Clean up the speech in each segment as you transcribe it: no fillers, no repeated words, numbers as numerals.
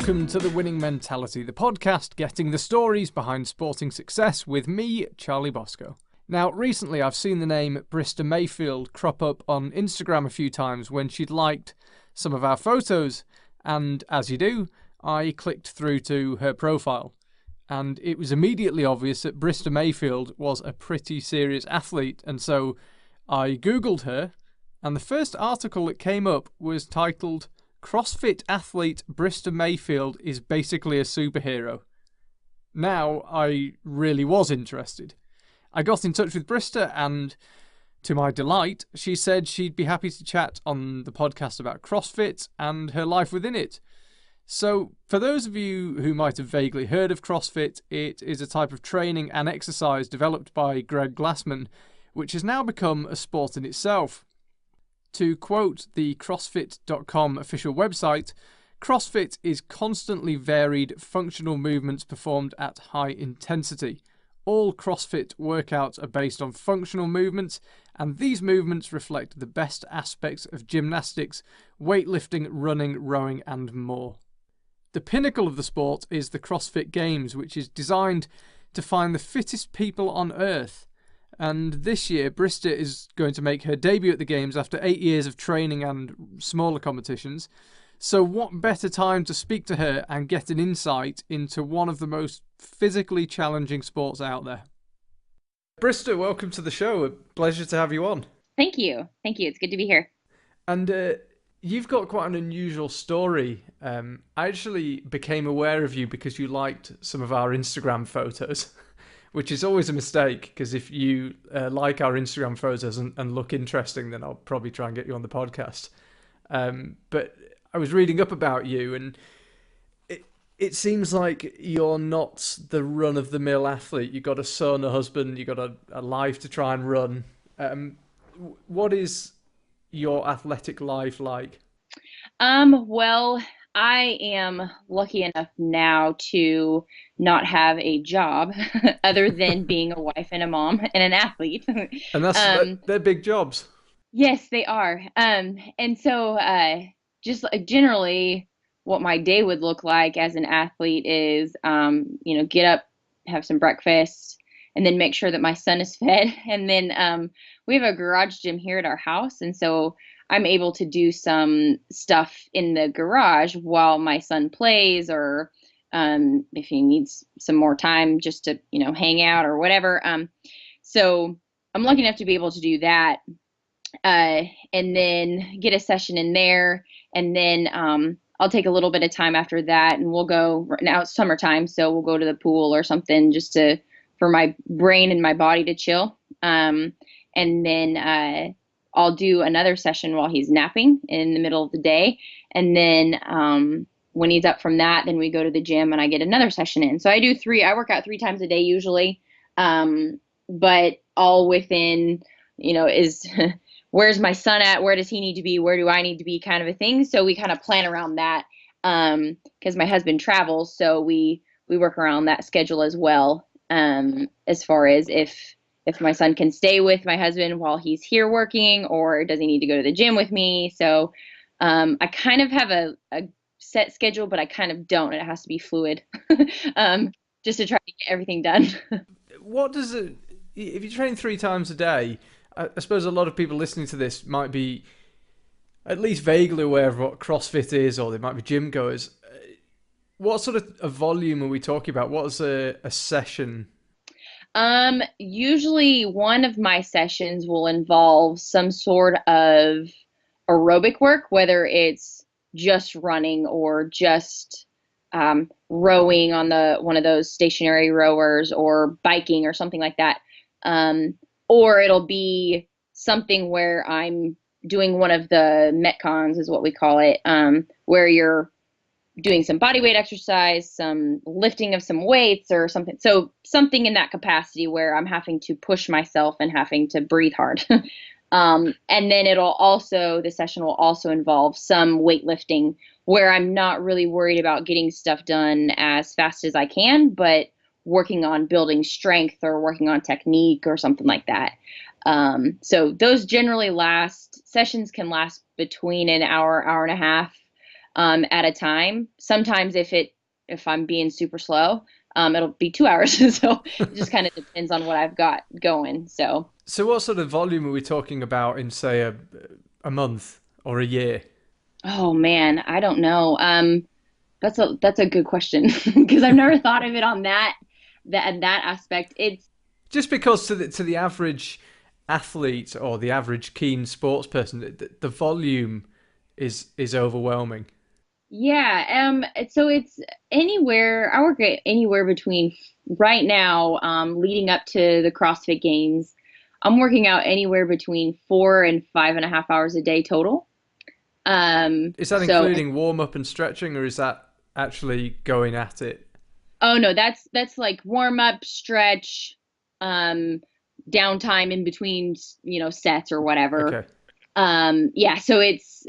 Welcome to The Winning Mentality, the podcast getting the stories behind sporting success with me, Charlie Bosco. Now, recently I've seen the name Brista Mayfield crop up on Instagram a few times when she'd liked some of our photos, and as you do, I clicked through to her profile. And it was immediately obvious that Brista Mayfield was a pretty serious athlete, and so I googled her, and the first article that came up was titled "Crossfit athlete Brista Mayfield is basically a superhero." Now, I really was interested. I got in touch with Brista, and to my delight, she said she'd be happy to chat on the podcast about CrossFit and her life within it. So, for those of you who might have vaguely heard of CrossFit, it is a type of training and exercise developed by Greg Glassman, which has now become a sport in itself. To quote the CrossFit.com official website, CrossFit is constantly varied functional movements performed at high intensity. All CrossFit workouts are based on functional movements, and these movements reflect the best aspects of gymnastics, weightlifting, running, rowing, and more. The pinnacle of the sport is the CrossFit Games, which is designed to find the fittest people on earth. And this year, Brista is going to make her debut at the Games after 8 years of training and smaller competitions. So what better time to speak to her and get an insight into one of the most physically challenging sports out there. Brista, welcome to the show. A pleasure to have you on. Thank you. Thank you. It's good to be here. And you've got quite an unusual story. I actually became aware of you because you liked some of our Instagram photos. Which is always a mistake, because if you like our Instagram photos and look interesting, then I'll probably try and get you on the podcast. But I was reading up about you, and it seems like you're not the run-of-the-mill athlete. You've got a son, a husband, you've got a life to try and run. What is your athletic life like? Well, I am lucky enough now to not have a job other than being a wife and a mom and an athlete. And they're big jobs. Yes, they are. And so just generally what my day would look like as an athlete is, get up, have some breakfast, and then make sure that my son is fed. And then we have a garage gym here at our house. And so I'm able to do some stuff in the garage while my son plays, or if he needs some more time just to, hang out or whatever. So I'm lucky enough to be able to do that, and then get a session in there. And then I'll take a little bit of time after that, and we'll go. Now it's summertime, so we'll go to the pool or something just for my brain and my body to chill. And then I'll do another session while he's napping in the middle of the day. And then when he's up from that, then we go to the gym and I get another session in. So I work out 3 times a day usually. But all within, is where's my son at? Where does he need to be? Where do I need to be, kind of a thing. So we kind of plan around that, because my husband travels. So we work around that schedule as well. As far as if my son can stay with my husband while he's here working, or does he need to go to the gym with me? So I kind of have a set schedule, but I kind of don't. It has to be fluid, just to try to get everything done. What does it, if you train 3 times a day, I suppose a lot of people listening to this might be at least vaguely aware of what CrossFit is, or they might be gym goers. What sort of a volume are we talking about? What is a session? Usually one of my sessions will involve some sort of aerobic work, whether it's just running or just rowing on one of those stationary rowers, or biking or something like that. Or it'll be something where I'm doing one of the metcons, is what we call it, where you're doing some body weight exercise, some lifting of some weights or something. So something in that capacity where I'm having to push myself and having to breathe hard. And then the session will also involve some weightlifting, where I'm not really worried about getting stuff done as fast as I can, but working on building strength or working on technique or something like that. So those generally sessions can last between an hour, hour and a half. at a time. Sometimes if I'm being super slow, it'll be 2 hours. So it just kind of depends on what I've got going. So what sort of volume are we talking about in, say, a month or a year? oh man, I don't know. That's a good question because I've never thought of it on that aspect. It's Just because to the average athlete or the average keen sports person, the volume is overwhelming. yeah, so it's anywhere. I work at anywhere between right now, leading up to the CrossFit Games. I'm working out anywhere between 4 and 5.5 hours a day total. Is that So including warm up and stretching, or is that actually going at it? oh no, that's like warm up, stretch, um, downtime in between, sets or whatever. Okay. Yeah, so it's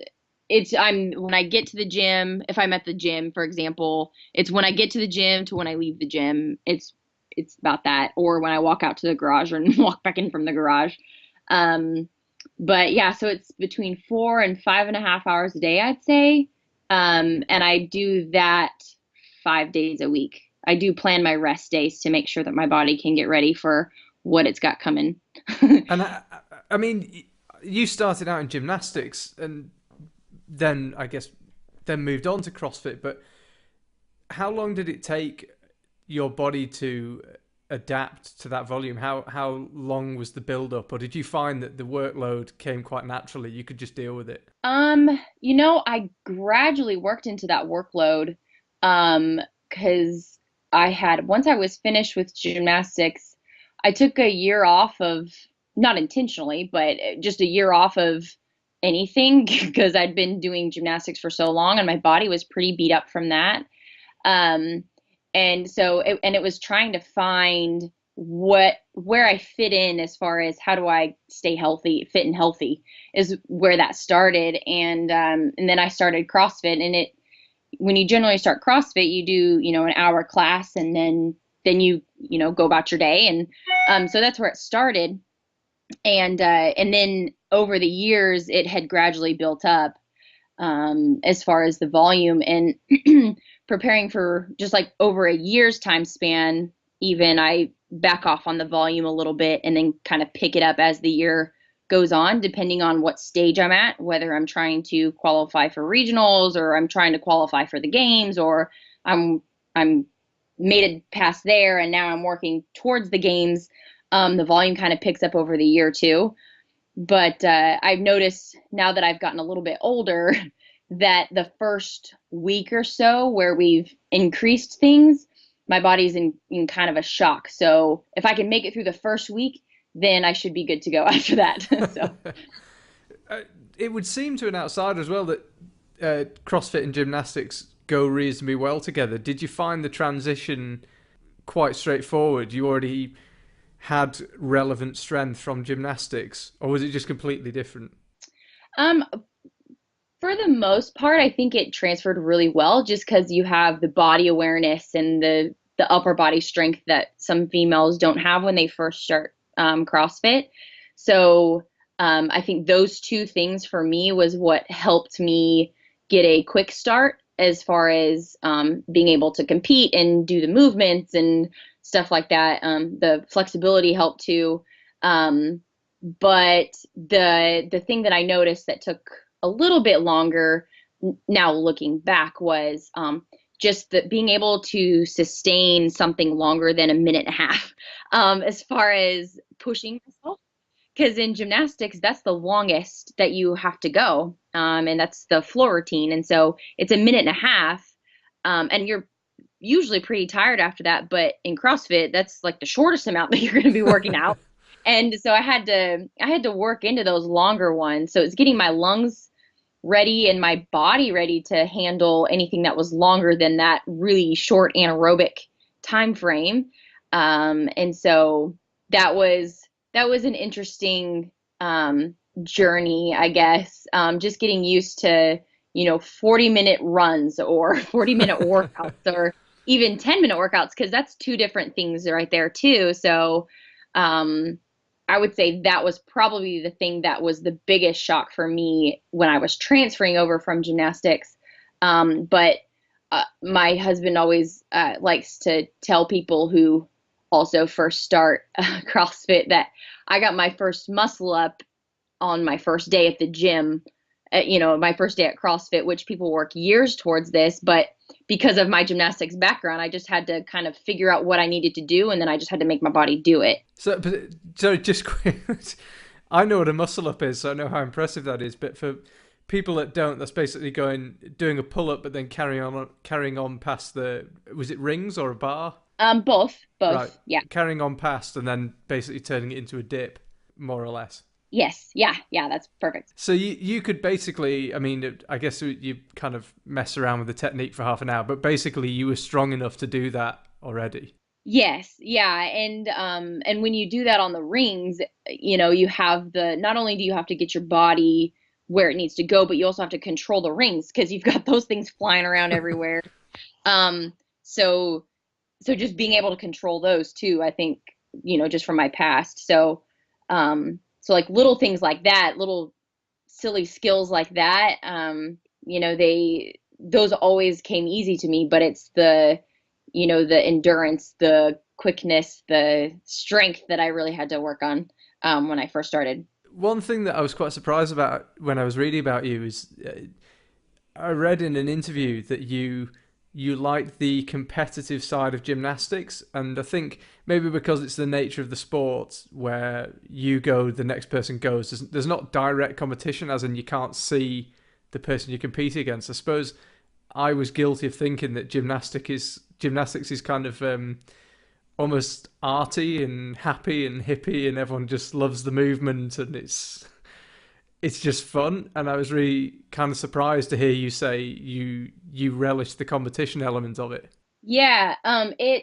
I'm when I get to the gym, if I'm at the gym, for example, it's when I get to the gym to when I leave the gym. It's about that, or when I walk out to the garage and walk back in from the garage. Um, but yeah, so it's between 4 and 5.5 hours a day, I'd say. And I do that 5 days a week. I do plan my rest days to make sure that my body can get ready for what it's got coming. And I mean, you started out in gymnastics, and then I guess then moved on to CrossFit. But how long did it take your body to adapt to that volume? How long was the build up, or did you find that the workload came quite naturally? You could just deal with it. I gradually worked into that workload, because I had once I was finished with gymnastics, I took a year off of, not intentionally, but just a year off of anything because I'd been doing gymnastics for so long and my body was pretty beat up from that. Um, and it was trying to find where I fit in as far as how do I stay healthy, fit and healthy is where that started. And then I started CrossFit, and when you generally start CrossFit, you do, an hour class, and then you go about your day. And so that's where it started. And then over the years, it had gradually built up, as far as the volume. And preparing for just like over a year's time span, even I back off on the volume a little bit and then kind of pick it up as the year goes on, depending on what stage I'm at, whether I'm trying to qualify for regionals or I'm trying to qualify for the games, or I'm made it past there and now I'm working towards the games. The volume kind of picks up over the year too. But I've noticed now that I've gotten a little bit older that the first week or so where we've increased things, my body's in kind of a shock. So if I can make it through the first week, then I should be good to go after that. So It would seem to an outsider as well that CrossFit and gymnastics go reasonably well together. Did you find the transition quite straightforward? You already had relevant strength from gymnastics, or was it just completely different? um, for the most part, I think it transferred really well just because you have the body awareness and the upper body strength that some females don't have when they first start CrossFit. So I think those two things for me was what helped me get a quick start as far as being able to compete and do the movements and stuff like that. The flexibility helped too. But the thing that I noticed that took a little bit longer now looking back was just being able to sustain something longer than a minute and a half, as far as pushing myself. Because in gymnastics, that's the longest that you have to go, and that's the floor routine. And so it's a minute and a half, and you're usually pretty tired after that. But in CrossFit, that's like the shortest amount that you're going to be working out. And so I had to work into those longer ones. So it's getting my lungs ready and my body ready to handle anything that was longer than that really short anaerobic time frame. And so that was an interesting journey, I guess. Just getting used to 40-minute runs or 40-minute workouts or even 10-minute workouts, because that's two different things right there too. So I would say that was probably the thing that was the biggest shock for me when I was transferring over from gymnastics, But my husband always likes to tell people who also first start CrossFit that I got my first muscle up on my first day at the gym, my first day at CrossFit, which people work years towards this. But because of my gymnastics background, I just had to kind of figure out what I needed to do. And then I just had to make my body do it. So just quick, I know what a muscle up is, so I know how impressive that is. But for people that don't, that's basically doing a pull up, but then carrying on past was it rings or a bar? Both, Right. yeah. Carrying on past and then basically turning it into a dip, more or less. Yes, yeah, that's perfect. So you could basically, I mean, I guess you kind of mess around with the technique for half an hour, but basically you were strong enough to do that already. Yes, yeah, and when you do that on the rings, you have not only do you have to get your body where it needs to go, but you also have to control the rings because you've got those things flying around everywhere. So just being able to control those too, I think, just from my past. So like little things like that, little silly skills like that, those always came easy to me, but it's the endurance, the quickness, the strength that I really had to work on when I first started. One thing that I was quite surprised about when I was reading about you is I read in an interview that you like the competitive side of gymnastics, and I think maybe because it's the nature of the sport where you go, the next person goes. There's not direct competition, as in you can't see the person you compete against. I suppose I was guilty of thinking that gymnastics is kind of almost arty and happy and hippie, and everyone just loves the movement, and it's just fun. And I was really kind of surprised to hear you say you relish the competition element of it. Yeah,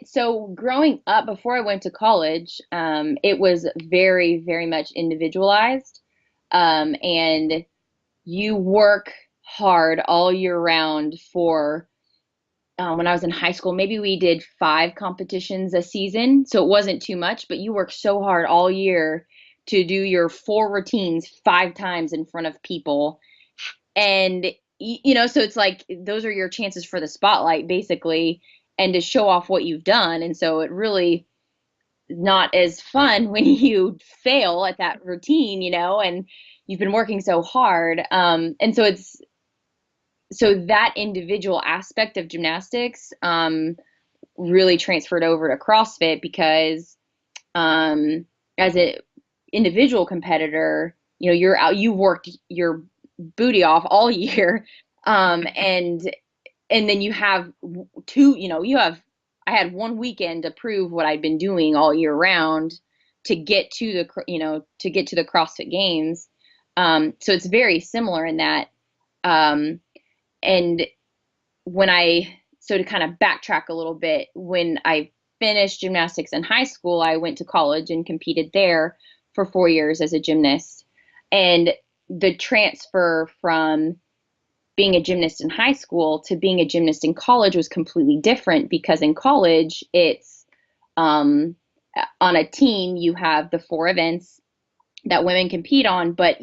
so growing up before I went to college, it was very, very much individualized. And you work hard all year round for when I was in high school, maybe we did 5 competitions a season, so it wasn't too much, but you work so hard all year to do your 4 routines 5 times in front of people. And, so it's like those are your chances for the spotlight, basically, and to show off what you've done. And so it really not as fun when you fail at that routine, and you've been working so hard. And so that individual aspect of gymnastics really transferred over to CrossFit because as an individual competitor, you're out, you worked your booty off all year, and then you have I had one weekend to prove what I'd been doing all year round to get to the CrossFit Games. So it's very similar in that. And so to kind of backtrack a little bit, when I finished gymnastics in high school, I went to college and competed there for 4 years as a gymnast. And the transfer from being a gymnast in high school to being a gymnast in college was completely different because in college, it's on a team, you have the 4 events that women compete on, but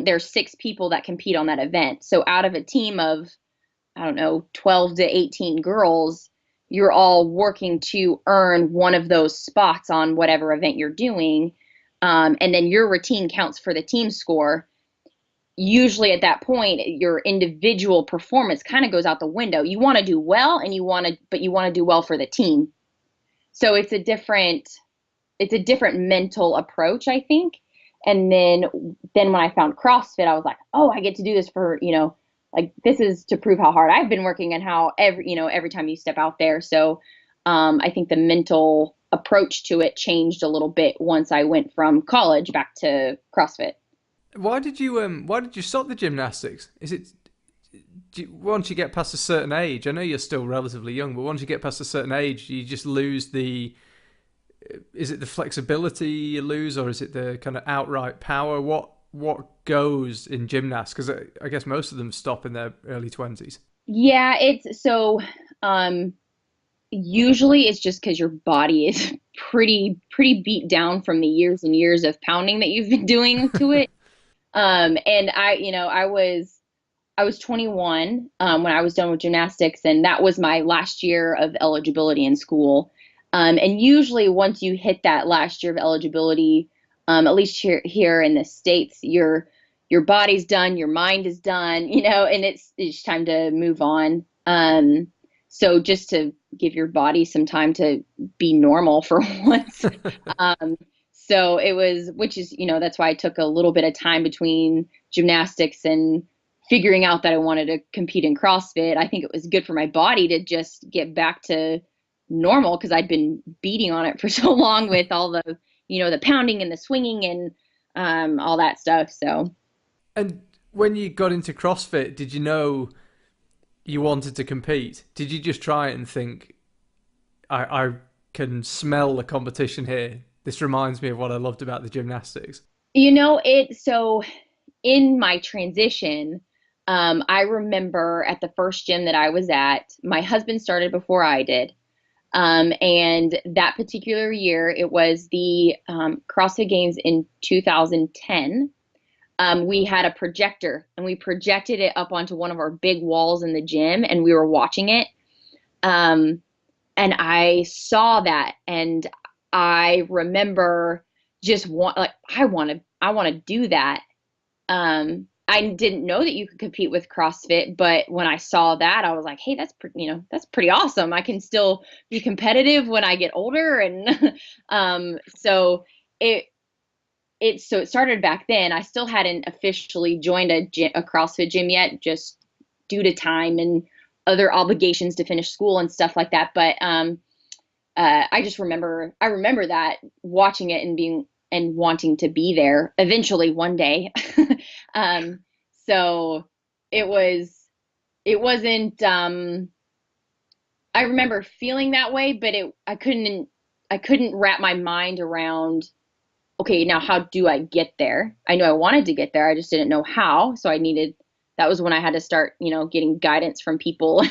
there's 6 people that compete on that event. So out of a team of, I don't know, 12 to 18 girls, you're all working to earn one of those spots on whatever event you're doing. And then your routine counts for the team score. Usually at that point, your individual performance kind of goes out the window. You want to do well but you want to do well for the team. So it's a different mental approach, I think. And then when I found CrossFit, I was like, oh, I get to do this for, like this is to prove how hard I've been working and how every time you step out there. So I think the mental approach to it changed a little bit once I went from college back to CrossFit. Why did you stop the gymnastics? Is it once you get past a certain age? I know you're still relatively young, but once you get past a certain age, you just lose is it the flexibility you lose, or is it the kind of outright power? What goes in gymnasts? Because I guess most of them stop in their early 20s. Yeah, it's so usually it's just because your body is pretty beat down from the years and years of pounding that you've been doing to it. And I was I was 21 when I was done with gymnastics, and that was my last year of eligibility in school. And usually, once you hit that last year of eligibility, at least here in the States, your body's done, your mind is done, and it's time to move on. So just to give your body some time to be normal for once. Um, so it was, which is, that's why I took a little bit of time between gymnastics and figuring out that I wanted to compete in CrossFit. I think it was good for my body to just get back to normal because I'd been beating on it for so long with all the pounding and the swinging and all that stuff. So, And when you got into CrossFit, did you know you wanted to compete? Did you just try it and think, I can smell the competition here? This reminds me of what I loved about the gymnastics. so in my transition, I remember at the first gym that I was at, my husband started before I did. And that particular year, it was the CrossFit Games in 2010. We had a projector and we projected it up onto one of our big walls in the gym and we were watching it. Um, and I saw that and I remember just I want to do that. I didn't know that you could compete with CrossFit, but when I saw that, I was like, "Hey, that's pretty awesome. I can still be competitive when I get older." And so it it started back then. I still hadn't officially joined a CrossFit gym yet, just due to time and other obligations to finish school and stuff like that. But I remember that watching it and being and wanting to be there eventually one day. um, so it wasn't. I remember feeling that way, but I couldn't wrap my mind around. Okay, now how do I get there? I knew I wanted to get there. I just didn't know how. So that was when I had to start, getting guidance from people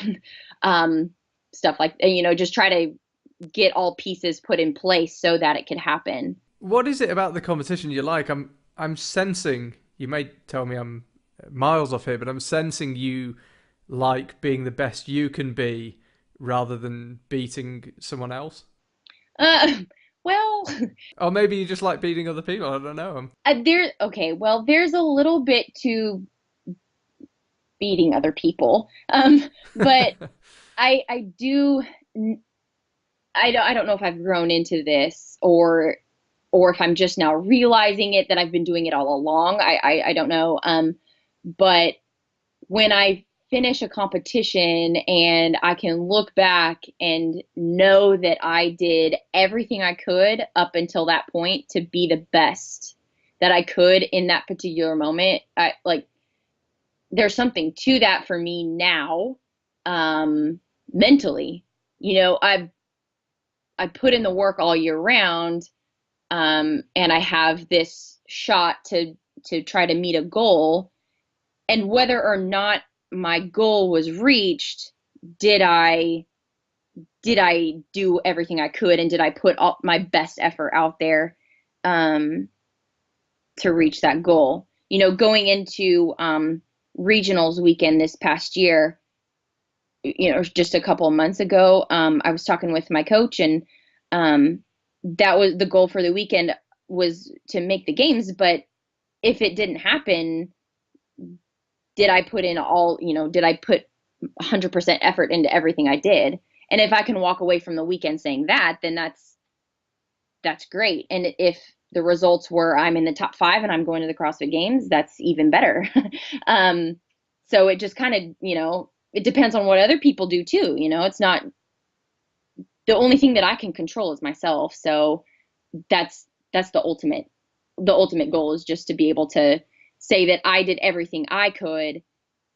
and stuff like, just try to get all pieces put in place so that it could happen. What is it about the competition you like? I'm sensing, you may tell me I'm miles off here, but I'm sensing you like being the best you can be rather than beating someone else. Uh, well, Or maybe you just like beating other people. I don't know. okay, well, there's a little bit to beating other people. But I do, I don't know if I've grown into this or if I'm just now realizing it that I've been doing it all along. I don't know. But when I finish a competition and I can look back and know that I did everything I could up until that point to be the best that I could in that particular moment, there's something to that for me now, mentally. I put in the work all year round, and I have this shot to try to meet a goal. And whether or not my goal was reached, did I do everything I could, and did I put all my best effort out there um, to reach that goal? Going into regionals weekend this past year, just a couple of months ago, I was talking with my coach, and that was the goal for the weekend, was to make the games. But if it didn't happen, did I put in did I put 100% effort into everything I did? And if I can walk away from the weekend saying that, then that's great. And if the results were I'm in the top 5 and I'm going to the CrossFit Games, that's even better. So it just kind of, it depends on what other people do too. It's not the only thing that I can control is myself. So that's the ultimate goal, is just to be able to say that I did everything I could.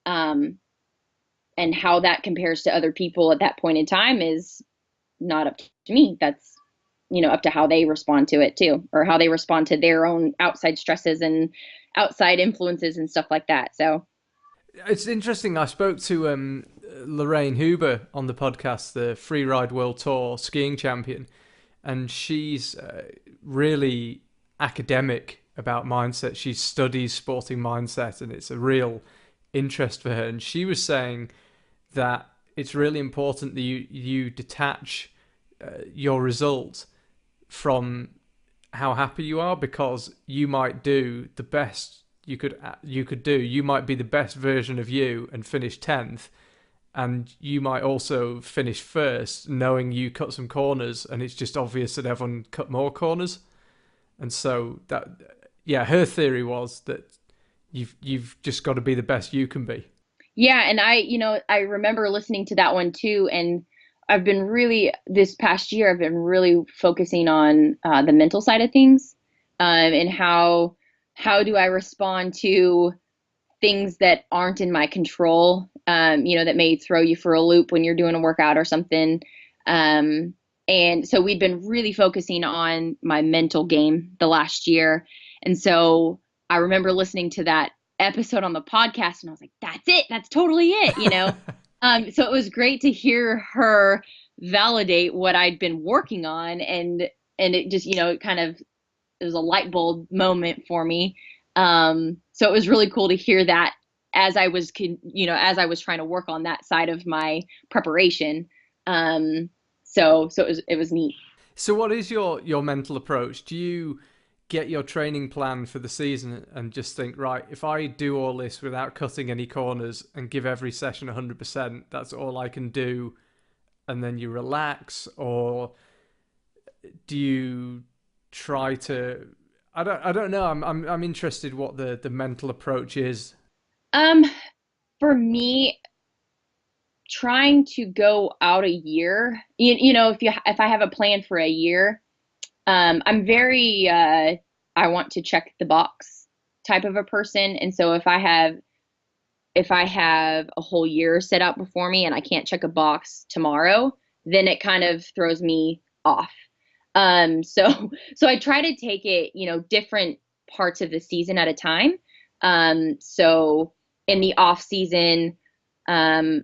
And how that compares to other people at that point in time is not up to me. That's, up to how they respond to it too, or how they respond to their own outside stresses and outside influences and stuff like that. So It's interesting. I spoke to Lorraine Huber on the podcast, the Freeride World Tour skiing champion, and she's really academic about mindset. She studies sporting mindset, and it's a real interest for her, and she was saying that it's really important that you detach your result from how happy you are, because you might do the best you could do. You might be the best version of you and finish 10th, and you might also finish first knowing you cut some corners, and it's just obvious that everyone cut more corners. And so that, yeah, her theory was that you've just got to be the best you can be. Yeah, and I remember listening to that one too, and I've been really this past year I've been really focusing on the mental side of things, and how do I respond to things that aren't in my control, that may throw you for a loop when you're doing a workout or something. And so we'd been really focusing on my mental game the last year. And so I remember listening to that episode on the podcast and I was like, that's it. That's totally it. So it was great to hear her validate what I'd been working on. And it just, it was a light bulb moment for me. So it was really cool to hear that as I was trying to work on that side of my preparation. So it was neat. So what is your mental approach? Do you get your training plan for the season and just think, right, if I do all this without cutting any corners and give every session 100%, that's all I can do, and then you relax? Or do you try to, I don't know, I'm interested what the mental approach is. For me, trying to go out a year, if I have a plan for a year, I'm very I want to check the box type of a person. And so if I have a whole year set out before me and I can't check a box tomorrow, then it kind of throws me off. So I try to take it, different parts of the season at a time. So in the off season, I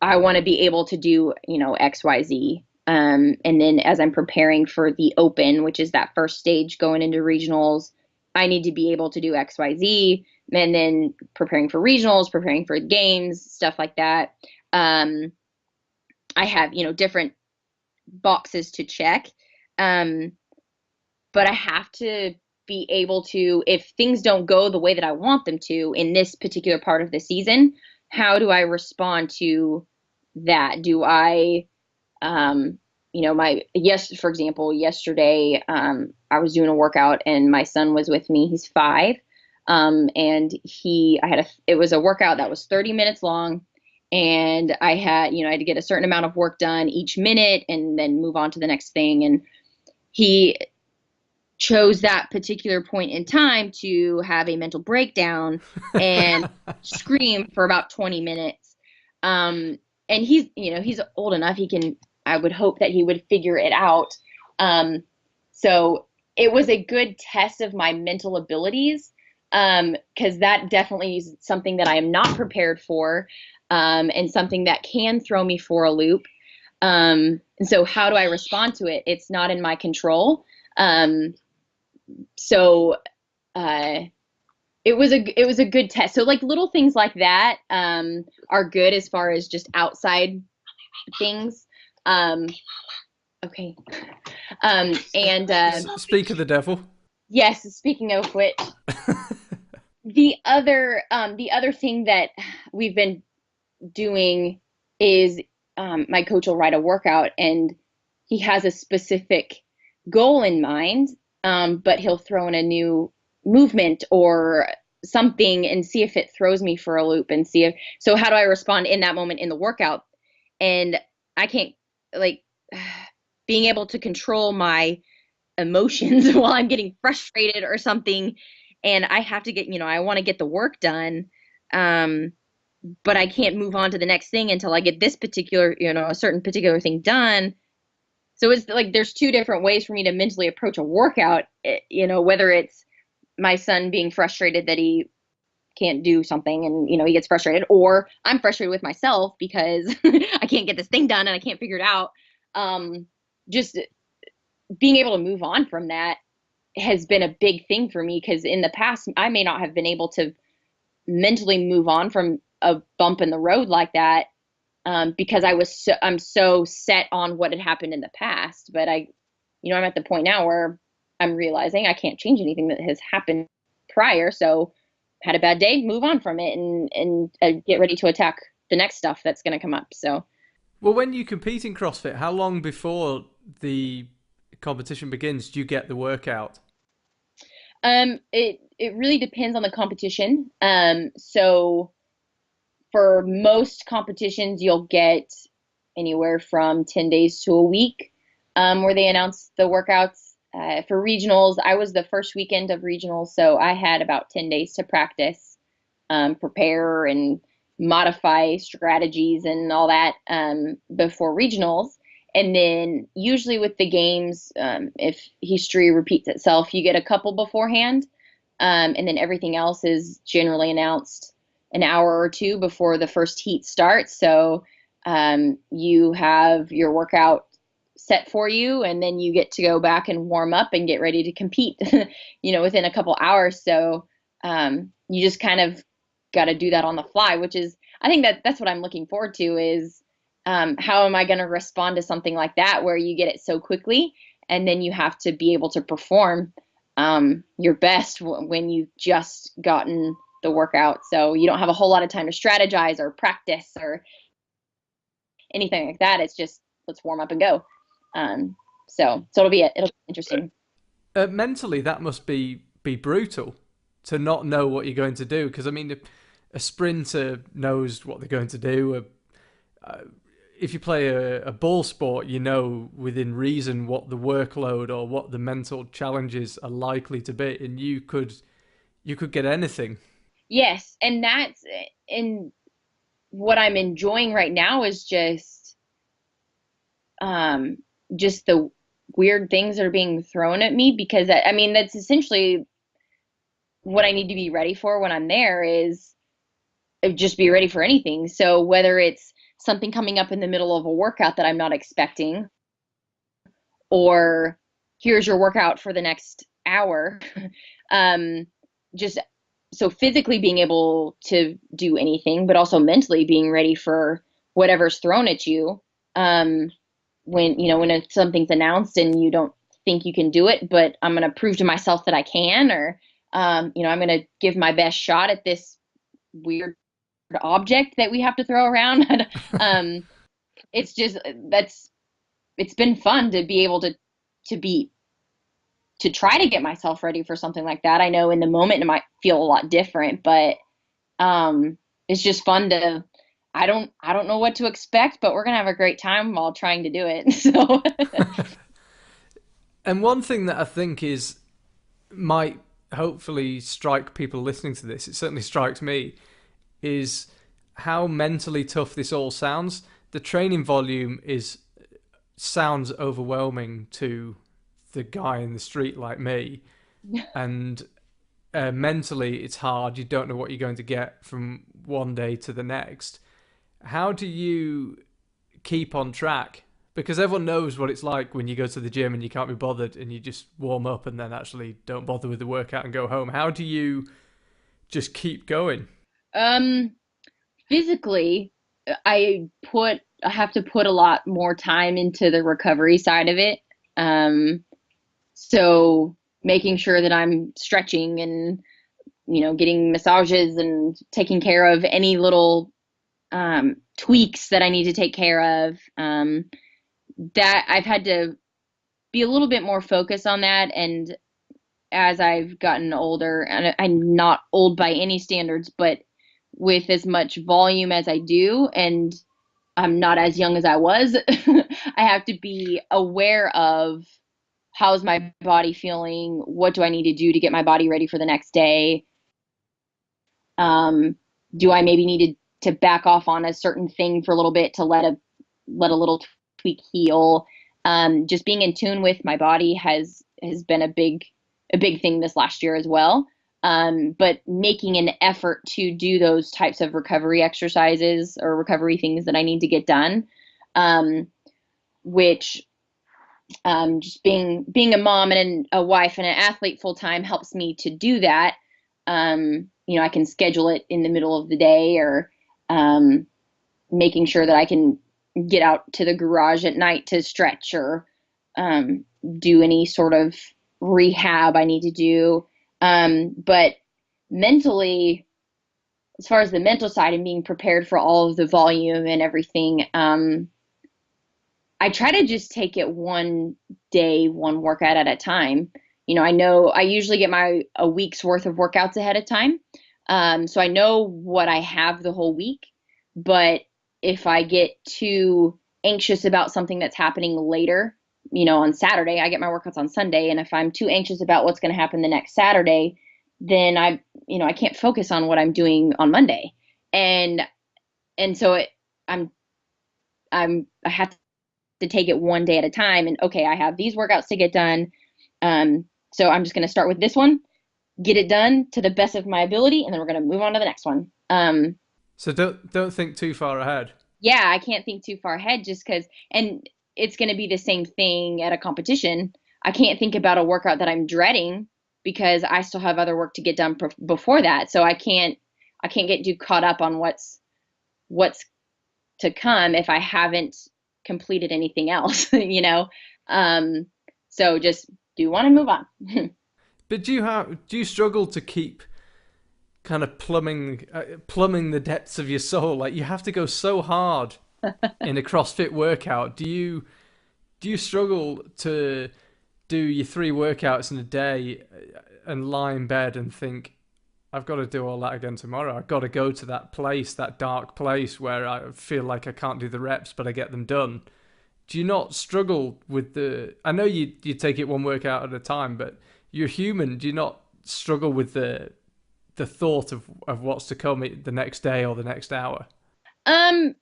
want to be able to do, X, Y, Z. And then as I'm preparing for the open, which is that first stage going into regionals, I need to be able to do X, Y, Z. And then preparing for regionals, preparing for games, stuff like that. I have, different boxes to check. But I have to be able to, if things don't go the way that I want them to in this particular part of the season, how do I respond to that? Do I, for example, yesterday, I was doing a workout and my son was with me. He's 5. And it was a workout that was 30 minutes long. And I had to get a certain amount of work done each minute and then move on to the next thing. And he chose that particular point in time to have a mental breakdown and scream for about 20 minutes. And he's old enough. I would hope that he would figure it out. So it was a good test of my mental abilities. 'Cause that definitely is something that I am not prepared for, and something that can throw me for a loop. And so how do I respond to it? It's not in my control. So it was a good test. So like little things like that are good as far as just outside things. Okay. And Speak of the devil. Yes, speaking of which, the other thing that we've been doing is my coach will write a workout and he has a specific goal in mind, but he'll throw in a new movement or something and see if it throws me for a loop and so how do I respond in that moment in the workout? And I can't, like, being able to control my emotions while I'm getting frustrated or something, and I have to get, I want to get the work done, but I can't move on to the next thing until I get this particular, a certain particular thing done. So it's like there's two different ways for me to mentally approach a workout, whether it's my son being frustrated that he can't do something and, he gets frustrated, or I'm frustrated with myself because I can't get this thing done and I can't figure it out. Just being able to move on from that has been a big thing for me, because in the past I may not have been able to mentally move on from a bump in the road like that, because I'm so set on what had happened in the past. But I'm at the point now where I'm realizing I can't change anything that has happened prior. So had a bad day, move on from it, and get ready to attack the next stuff that's going to come up. So, Well, when you compete in CrossFit, how long before the competition begins do you get the workout? it really depends on the competition. So for most competitions, you'll get anywhere from 10 days to a week, where they announce the workouts. For regionals, I was the first weekend of regionals, so I had about 10 days to practice, prepare, and modify strategies and all that, before regionals. And then usually with the games, if history repeats itself, you get a couple beforehand, and then everything else is generally announced an hour or two before the first heat starts. So you have your workout set for you, and then you get to go back and warm up and get ready to compete, within a couple hours. So you just kind of got to do that on the fly, which is, I think that's what I'm looking forward to is, how am I going to respond to something like that where you get it so quickly and then you have to be able to perform your best when you've just gotten the workout. So you don't have a whole lot of time to strategize or practice or anything like that. It's just, let's warm up and go. So it'll be interesting. Mentally, that must be brutal to not know what you're going to do. Because I mean, a sprinter knows what they're going to do. If you play a ball sport, you know within reason what the workload or what the mental challenges are likely to be, and you could get anything. Yes, and that's and what I'm enjoying right now is just the weird things that are being thrown at me, because I mean that's essentially what I need to be ready for when I'm there is just be ready for anything. So whether it's something coming up in the middle of a workout that I'm not expecting, or here's your workout for the next hour, just so physically being able to do anything, but also mentally being ready for whatever's thrown at you. When something's announced and you don't think you can do it, but I'm going to prove to myself that I can, or I'm going to give my best shot at this weird object that we have to throw around. um, it's just it's been fun to be able to try to get myself ready for something like that. I know in the moment it might feel a lot different, but it's just fun to. I don't know what to expect, but we're gonna have a great time while trying to do it. So And one thing that I think might hopefully strike people listening to this, it certainly strikes me, is how mentally tough this all sounds. The training volume sounds overwhelming to the guy in the street like me, and mentally it's hard. You don't know what you're going to get from one day to the next. How do you keep on track? Because everyone knows what it's like when you go to the gym and you can't be bothered and you just warm up and then actually don't bother with the workout and go home. How do you just keep going? um, physically, I have to put a lot more time into the recovery side of it. So making sure that I'm stretching and getting massages and taking care of any little tweaks that I need to take care of. That I've had to be a little bit more focused on that. And as I've gotten older, and I'm not old by any standards, but with as much volume as I do, and I'm not as young as I was, I have to be aware of how's my body feeling? What do I need to do to get my body ready for the next day? Do I maybe need to back off on a certain thing for a little bit to let a little tweak heal? Just being in tune with my body has been a big thing this last year as well. But making an effort to do those types of recovery exercises or recovery things that I need to get done, which just being a mom and a wife and an athlete full time helps me to do that. I can schedule it in the middle of the day, or making sure that I can get out to the garage at night to stretch, or um, do any sort of rehab I need to do. But mentally, as far as the mental side and being prepared for all of the volume and everything, I try to just take it one day, one workout at a time. I know I usually get a week's worth of workouts ahead of time. So I know what I have the whole week. But if I get too anxious about something that's happening later, on Saturday, I get my workouts on Sunday. And if I'm too anxious about what's going to happen the next Saturday, then I can't focus on what I'm doing on Monday. And, and so I'm, I have to take it one day at a time. And okay, I have these workouts to get done. So I'm just going to start with this one, get it done to the best of my ability, and then we're going to move on to the next one. So don't think too far ahead. Yeah, I can't think too far ahead just because, and it's going to be the same thing at a competition. I can't think about a workout that I'm dreading because I still have other work to get done before that. So I can't get too caught up on what's to come if I haven't completed anything else, So just do one and move on. But do you struggle to keep kind of plumbing the depths of your soul? Like, you have to go so hard in a CrossFit workout. Do you struggle to do your 3 workouts in a day and lie in bed and think, I've got to do all that again tomorrow. I've got to go to that place, that dark place where I feel like I can't do the reps, but I get them done. Do you not struggle with I know you take it one workout at a time, but you're human. Do you not struggle with the thought of what's to come the next day or the next hour? I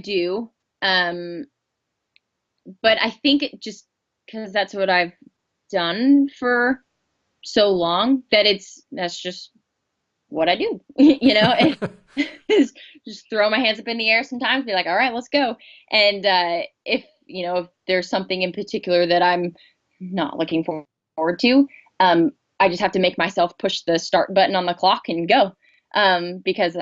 do. But I think it just because that's what I've done for so long that that's just what I do. Is just throw my hands up in the air sometimes, be like, all right, let's go. And if there's something in particular that I'm not looking forward to, I just have to make myself push the start button on the clock and go. Because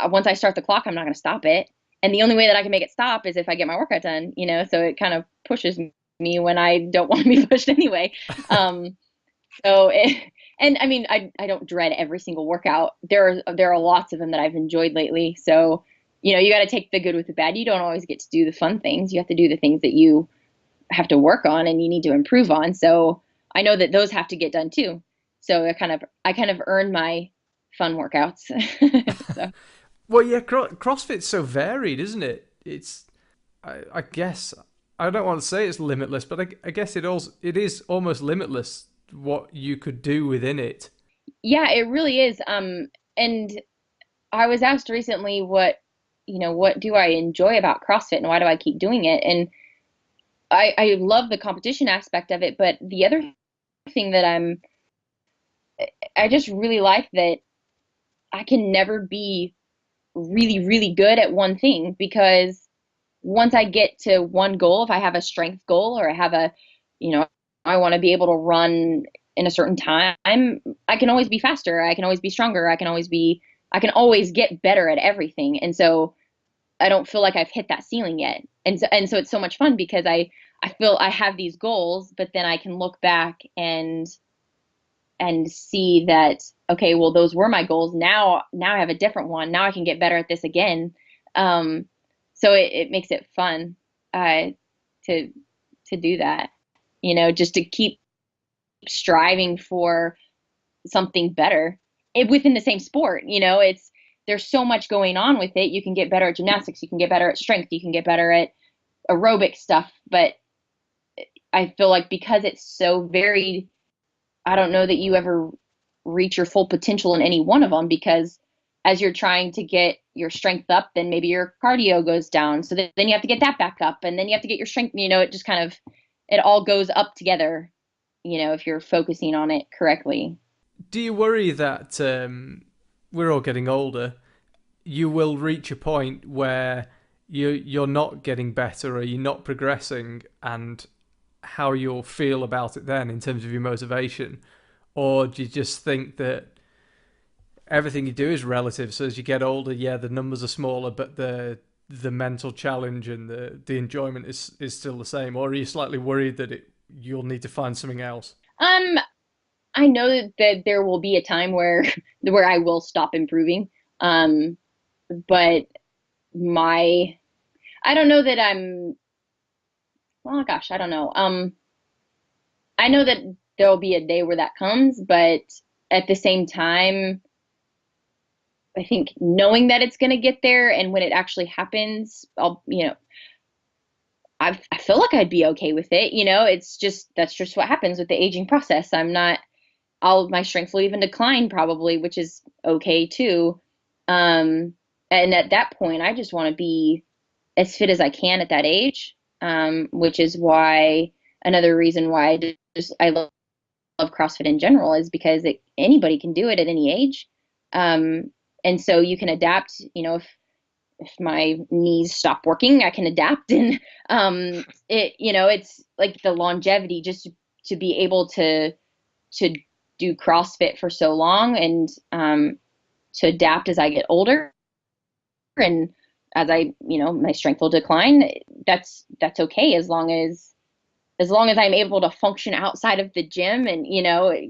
once I start the clock, I'm not going to stop it. And the only way that I can make it stop is if I get my workout done, so it kind of pushes me when I don't want to be pushed anyway. So, and I mean, I don't dread every single workout. There are lots of them that I've enjoyed lately. So, you got to take the good with the bad. You don't always get to do the fun things. You have to do the things that you have to work on and you need to improve on. So I know that those have to get done too. So I kind of earned my fun workouts. So. Well, yeah, CrossFit's so varied, isn't it? I guess, I don't want to say it's limitless, but I guess it is almost limitless what you could do within it. Yeah, it really is. And I was asked recently what do I enjoy about CrossFit and why do I keep doing it? And I love the competition aspect of it, but the other thing that I just really like that I can never be really, really good at one thing, because once I get to one goal, if I have a strength goal or I have I want to be able to run in a certain time, I can always be faster. I can always be stronger. I can always get better at everything. And so I don't feel like I've hit that ceiling yet. And so it's so much fun because I feel I have these goals, but then I can look back and see that, okay, well, those were my goals. Now I have a different one. Now I can get better at this again. So it makes it fun, to do that, just to keep striving for something better within the same sport. There's so much going on with it. You can get better at gymnastics. You can get better at strength. You can get better at aerobic stuff. But I feel like because it's so varied, I don't know that you ever reach your full potential in any one of them, because as you're trying to get your strength up, then maybe your cardio goes down. So then you have to get that back up, and then you have to get your strength, it just kind of, it all goes up together, if you're focusing on it correctly. Do you worry that we're all getting older, you will reach a point where you're not getting better or you're not progressing, and how you'll feel about it then in terms of your motivation? Or do you just think that everything you do is relative. So as you get older, yeah, the numbers are smaller, but the mental challenge and the enjoyment is still the same. Or are you slightly worried that you'll need to find something else? Um, I know that there will be a time where where I will stop improving. Um, but my I don't know that I'm oh gosh, I don't know. I know that there'll be a day where that comes, but at the same time, I think knowing that it's going to get there and when it actually happens, I feel like I'd be okay with it. It's just, that's just what happens with the aging process. My strength will even decline probably, which is okay too. Um, and at that point, I just want to be as fit as I can at that age, which is why another reason why I love CrossFit in general is because anybody can do it at any age. And so you can adapt, if my knees stop working, I can adapt. And it's like the longevity just to be able to do CrossFit for so long and to adapt as I get older and as my strength will decline. That's okay as long as I'm able to function outside of the gym and,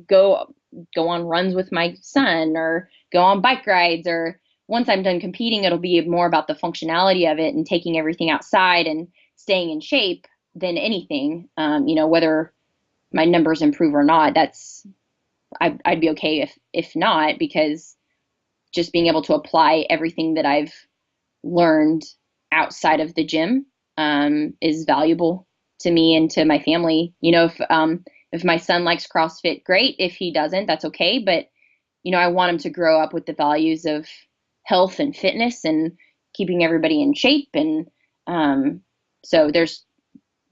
go on runs with my son or go on bike rides, or once I'm done competing, it'll be more about the functionality of it and taking everything outside and staying in shape than anything. Whether my numbers improve or not, I'd be okay if not, because just being able to apply everything that I've learned outside of the gym is valuable to me and to my family. If my son likes CrossFit, great. If he doesn't, that's okay. But I want him to grow up with the values of health and fitness and keeping everybody in shape. And so there's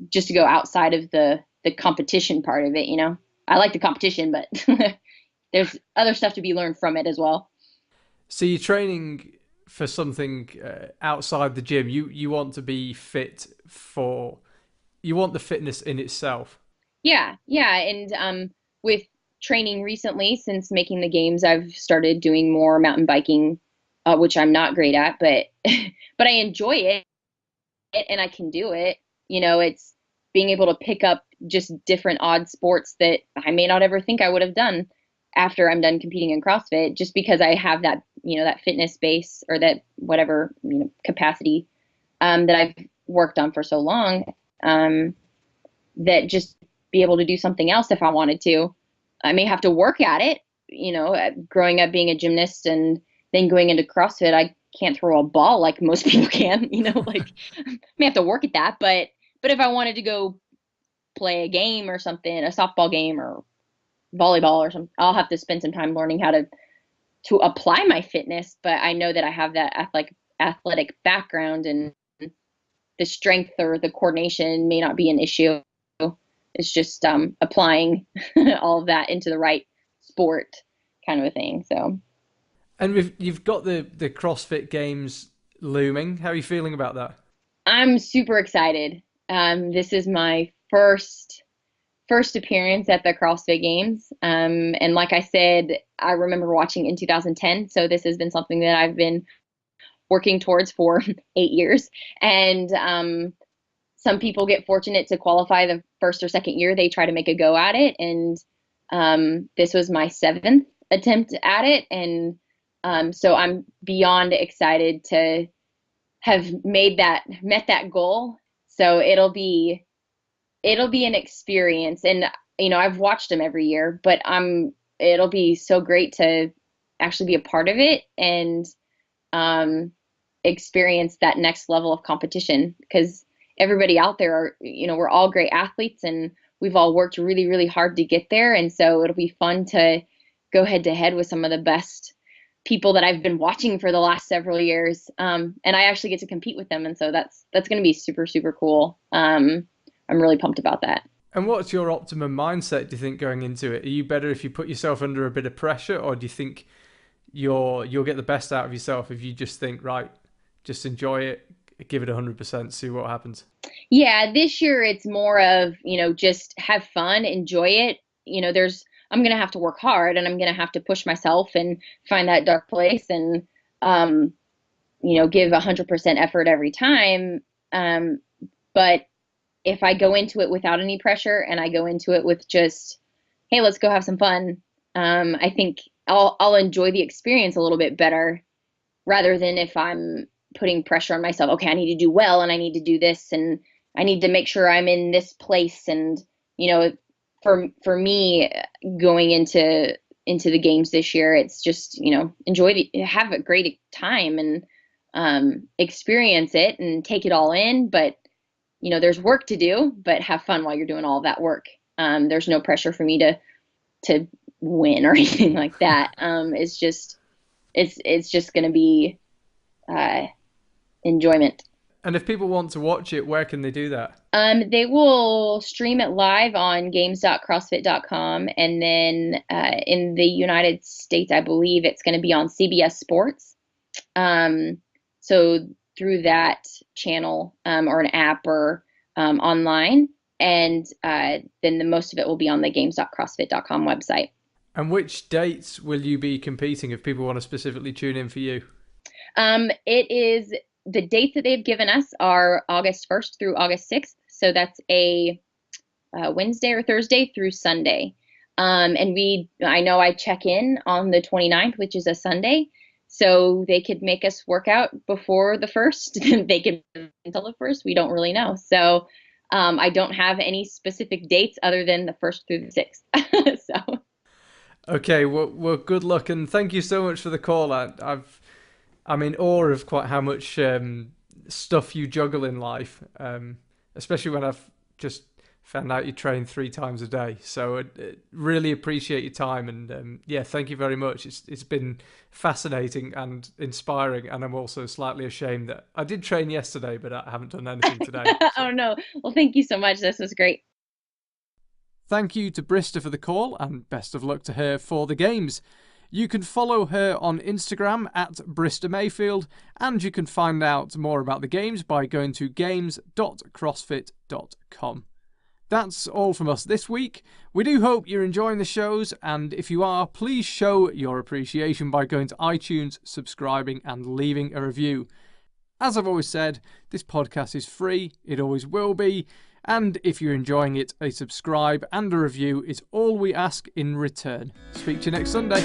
just to go outside of the competition part of it. I like the competition, but there's other stuff to be learned from it as well. So you're training for something outside the gym. You want to be fit for. You want the fitness in itself. Yeah, and with training recently, since making the games, I've started doing more mountain biking, which I'm not great at, but but I enjoy it and I can do it. It's being able to pick up just different odd sports that I may not ever think I would have done after I'm done competing in CrossFit, just because I have that, that fitness base or that whatever, capacity that I've worked on for so long, that just be able to do something else if I wanted to. I may have to work at it, growing up being a gymnast and then going into CrossFit, I can't throw a ball like most people can, like I may have to work at that, but if I wanted to go play a game or something, a softball game or volleyball or something, I'll have to spend some time learning how to apply my fitness, but I know that I have that athletic background and the strength or the coordination may not be an issue. It's just applying all of that into the right sport kind of a thing. So, and you've got the CrossFit Games looming. How are you feeling about that? I'm super excited. This is my first appearance at the CrossFit Games. And like I said, I remember watching in 2010. So this has been something that I've been working towards for 8 years. And some people get fortunate to qualify the first or second year they try to make a go at it. And this was my 7th attempt at it. And so I'm beyond excited to have met that goal. So it'll be an experience. And, I've watched them every year, but it'll be so great to actually be a part of it and experience that next level of competition, because everybody out there we're all great athletes and we've all worked really, really hard to get there. And so it'll be fun to go head to head with some of the best people that I've been watching for the last several years. And I actually get to compete with them. And so that's going to be super, super cool. I'm really pumped about that. And what's your optimum mindset, do you think, going into it? Are you better if you put yourself under a bit of pressure, or do you think you'll get the best out of yourself if you just think, right, just enjoy it, give it 100%, see what happens? Yeah, this year it's more of, just have fun, enjoy it. There's I'm going to have to work hard and I'm going to have to push myself and find that dark place and, give 100% effort every time. But if I go into it without any pressure and I go into it with just, hey, let's go have some fun, I think I'll enjoy the experience a little bit better rather than if I'm putting pressure on myself. Okay, I need to do well and I need to do this and I need to make sure I'm in this place. And, for me going into the games this year, it's just, have a great time and experience it and take it all in. But, there's work to do, but have fun while you're doing all of that work. There's no pressure for me to win or anything like that. It's just going to be enjoyment. And if people want to watch it, where can they do that? They will stream it live on games.crossfit.com. And then in the United States, I believe it's going to be on CBS Sports. So through that channel or an app or online. And then the most of it will be on the games.crossfit.com website. And which dates will you be competing if people want to specifically tune in for you? It is the dates that they've given us are August 1st through August 6th. So that's a Wednesday or Thursday through Sunday. And I know I check in on the 29th, which is a Sunday. So they could make us work out before the 1st. They could until the 1st. We don't really know. So I don't have any specific dates other than the 1st through the 6th. So. Okay, well, good luck, and thank you so much for the call. I'm in awe of quite how much stuff you juggle in life, especially when I've just found out you train 3 times a day. So I really appreciate your time, and thank you very much. It's been fascinating and inspiring, and I'm also slightly ashamed that I did train yesterday, but I haven't done anything today. So. Oh no! Well, thank you so much. This was great. Thank you to Brista for the call, and best of luck to her for the games. You can follow her on Instagram at Brista Mayfield, and you can find out more about the games by going to games.crossfit.com. That's all from us this week. We do hope you're enjoying the shows, and if you are, please show your appreciation by going to iTunes, subscribing, and leaving a review. As I've always said, this podcast is free, it always will be, and if you're enjoying it, a subscribe and a review is all we ask in return. Speak to you next Sunday.